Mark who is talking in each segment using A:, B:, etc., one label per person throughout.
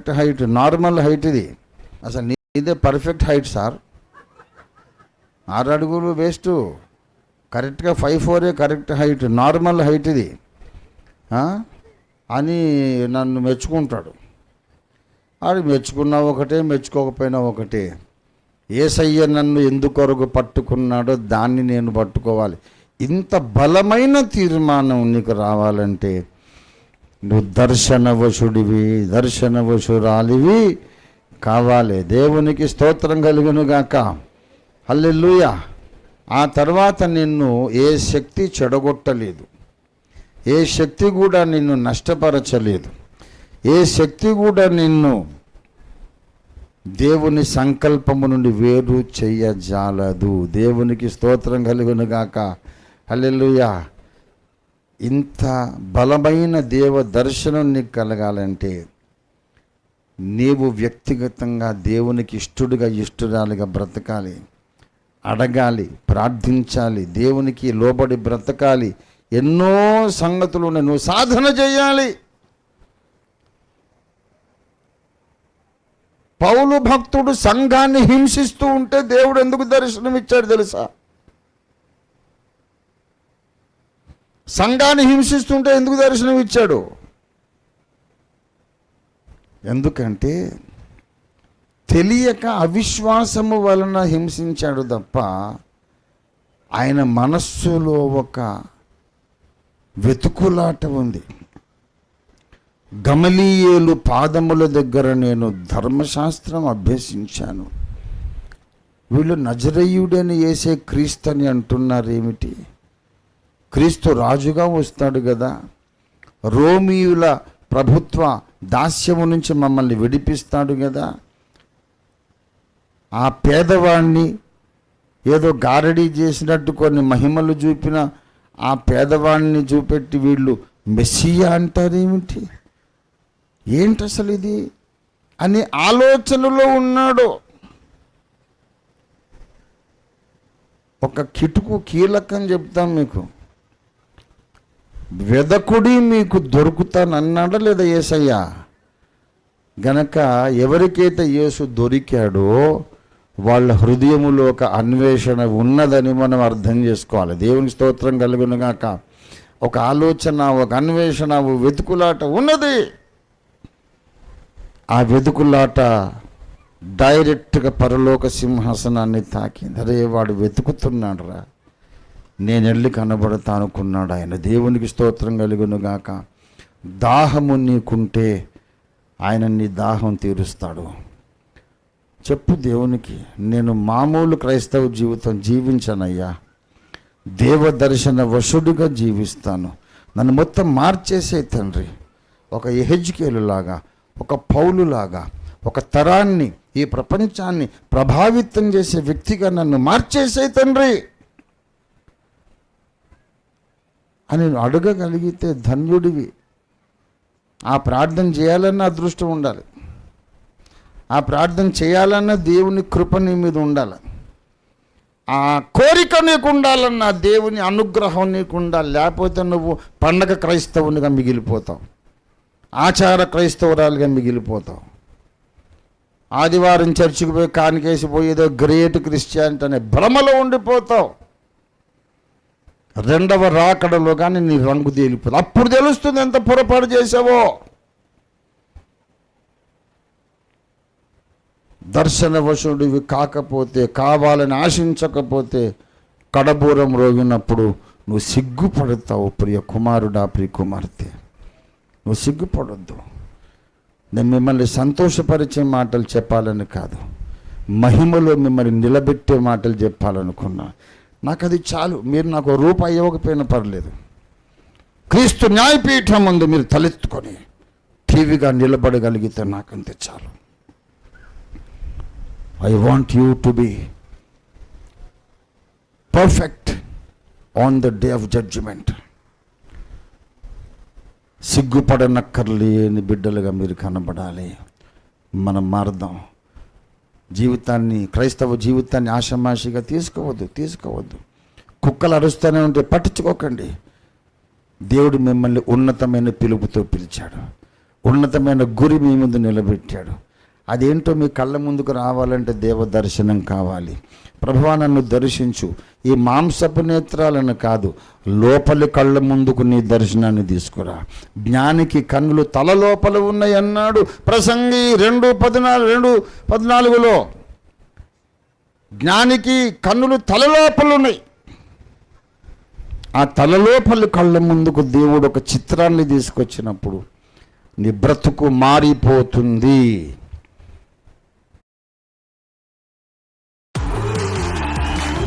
A: Perfect height, normal height ఇది. అసలు నీదే పర్ఫెక్ట్ హైట్ సార్. 6 అడుగులు వేస్ట్, కరెక్ట్గా 5'4" కరెక్ట్ హైట్, నార్మల్ హైట్ ఇది అని నన్ను మెచ్చుకుంటాడు. అది మెచ్చుకున్నా ఒకటే, మెచ్చుకోకపోయినా ఒకటే. యేసయ్య నన్ను ఎందుకొరకు పట్టుకున్నాడో దాన్ని నేను పట్టుకోవాలి. ఇంత బలమైన తీర్మానం నీకు రావాలంటే నువ్వు దర్శనవశుడివి, దర్శనవశురాలివి కావాలి. దేవునికి స్తోత్రం కలుగును గాక. హల్లెలూయా. ఆ తర్వాత నిన్ను ఏ శక్తి చెడగొట్టలేదు, ఏ శక్తి కూడా నిన్ను నష్టపరచలేదు, ఏ శక్తి కూడా నిన్ను దేవుని సంకల్పము నుండి వేరు చెయ్యజాలదు. దేవునికి స్తోత్రం కలుగును గాక. హల్లెలూయా. ఇంత బలమైన దేవ దర్శనం నీకు కలగాలంటే నీవు వ్యక్తిగతంగా దేవునికి ఇష్టడుగా, ఇష్టరాలుగా బ్రతకాలి, అడగాలి, ప్రార్థించాలి, దేవునికి లోబడి బ్రతకాలి. ఎన్నో సంగతులు ఉన్నాయి, నువ్వు సాధన చేయాలి. పౌలు భక్తుడు సంఘాన్ని హింసిస్తూ ఉంటే దేవుడు ఎందుకు దర్శనం ఇచ్చాడు తెలుసా? సంఘాన్ని హింసిస్తుంటే ఎందుకు దర్శనం ఇచ్చాడు? ఎందుకంటే తెలియక అవిశ్వాసము వలన హింసించాడు తప్ప ఆయన మనస్సులో ఒక వెతుకులాట ఉంది. గమలీయేలు పాదముల దగ్గర నేను ధర్మశాస్త్రం అభ్యసించాను. వీళ్ళు నజరేయుడని యేసే క్రీస్తు అని అంటున్నారు. ఏమిటి? క్రీస్తు రాజుగా వస్తాడు కదా, రోమియుల ప్రభుత్వ దాస్యము నుంచి మమ్మల్ని విడిపిస్తాడు కదా. ఆ పేదవాడిని ఏదో గారడీ చేసినట్టు కొన్ని మహిమలు చూపిన ఆ పేదవాడిని చూపెట్టి వీళ్ళు మెస్సియా అంటారేమిటి? ఏంటి అసలు ఇది అని ఆలోచనలో ఉన్నాడు. ఒక కిటుకు కీలకం చెప్తాం మీకు. వెదకుడి మీకు దొరుకుతానన్నాడా లేదా యేసయ్య? గనక ఎవరికైతే యేసు దొరికాడో వాళ్ళ హృదయములో ఒక అన్వేషణ ఉన్నదని మనం అర్థం చేసుకోవాలి. దేవునికి స్తోత్రం కలుగునుగాక. ఒక ఆలోచన, ఒక అన్వేషణ, వెతుకులాట ఉన్నది. ఆ వెతుకులాట డైరెక్ట్గా పరలోక సింహాసనాన్ని తాకింది. అరే వాడు వెతుకుతున్నాడు రా, నేను వెళ్ళి కనబడతా అనుకున్నాడు ఆయన. దేవునికి స్తోత్రం కలుగునుగాక. దాహము నీకుంటే ఆయన నీ దాహం తీరుస్తాడు. చెప్పు దేవునికి, నేను మామూలు క్రైస్తవ జీవితం జీవించనయ్యా, దేవదర్శన వశుడిగా జీవిస్తాను, నన్ను మొత్తం మార్చేసే తండ్రి. ఒక యెహెజ్కేలులాగా, ఒక పౌలులాగా, ఒక తరాన్ని, ఈ ప్రపంచాన్ని ప్రభావితం చేసే వ్యక్తిగా నన్ను మార్చేసే తండ్రి అని అడగగలిగితే ధన్యుడివి. ఆ ప్రార్థన చేయాలన్న అదృష్టం ఉండాలి, ఆ ప్రార్థన చేయాలన్న దేవుని కృప నీ మీద ఉండాలి, ఆ కోరిక నీకు ఉండాలన్న దేవుని అనుగ్రహం నీకు ఉండాలి. లేకపోతే నువ్వు పండగ క్రైస్తవునిగా మిగిలిపోతావు, ఆచార క్రైస్తవురాలుగా మిగిలిపోతావు. ఆదివారం చర్చికి పోయి కానికేసిపోయేదో గ్రేట్ క్రిస్టియానిటీ అనే భ్రమలో ఉండిపోతావు. రెండవ రాకడలో కానీ నీ రంగు తేలిపోతుంది. అప్పుడు తెలుస్తుంది ఎంత పొరపాటు చేసావో. దర్శనవశుడివి కాకపోతే, కావాలని ఆశించకపోతే కడబూరం రోగినప్పుడు నువ్వు సిగ్గుపడతావు. ప్రియ కుమారుడా, ప్రియ కుమార్తె, నువ్వు సిగ్గుపడొద్దు. నేను మిమ్మల్ని సంతోషపరిచే మాటలు చెప్పాలని కాదు, మహిమలో మిమ్మల్ని నిలబెట్టే మాటలు చెప్పాలనుకున్నా. నాకు అది చాలు. మీరు నాకు రూపాయి ఇవ్వకపోయినా పర్లేదు. క్రీస్తు న్యాయపీఠం ముందు మీరు తలెత్తుకొని టీవీగా నిలబడగలిగితే నాకంతే చాలు. I want you to be perfect on the day of judgment. సిగ్గుపడనక్కర్లేని బిడ్డలుగా మీరు కనబడాలి. మనం మారదాం. జీవితాన్ని, క్రైస్తవ జీవితాన్ని ఆషామాషిగా తీసుకోవద్దు. కుక్కలు అరుస్తూనే ఉంటే పట్టించుకోకండి. దేవుడు మిమ్మల్ని ఉన్నతమైన పిలుపుతో పిలిచాడు. ఉన్నతమైన గురి మీ ముందు నిలబెట్టాడు. అదేంటో మీ కళ్ళ ముందుకు రావాలంటే దేవ దర్శనం కావాలి. ప్రభువా నన్ను దర్శించు, ఈ మాంసపు నేత్రాలను కాదు, లోపలి కళ్ళ ముందుకు నీ దర్శనాన్ని తీసుకురా. జ్ఞానికి కన్నులు తల లోపల ఉన్నాయి అన్నాడు ప్రసంగి 2:14లో. జ్ఞానికి కన్నులు తల లోపల ఉన్నాయి. ఆ తలలోపలి కళ్ళ ముందుకు దేవుడు ఒక చిత్రాన్ని తీసుకొచ్చినప్పుడు నీ బ్రతుకు మారిపోతుంది.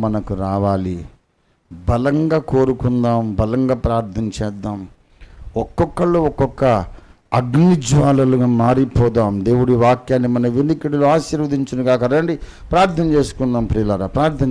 A: మనకు రావాలి. బలంగా కోరుకుందాం, బలంగా ప్రార్థన చేద్దాం. ఒక్కొక్కళ్ళు ఒక్కొక్క అగ్నిజ్వాలలుగా మారిపోదాం. దేవుడి వాక్యాన్ని మన వినికిడిలో ఆశీర్వదించును గాక. రండి ప్రార్థన చేసుకుందాం ప్రియులారా, ప్రార్థన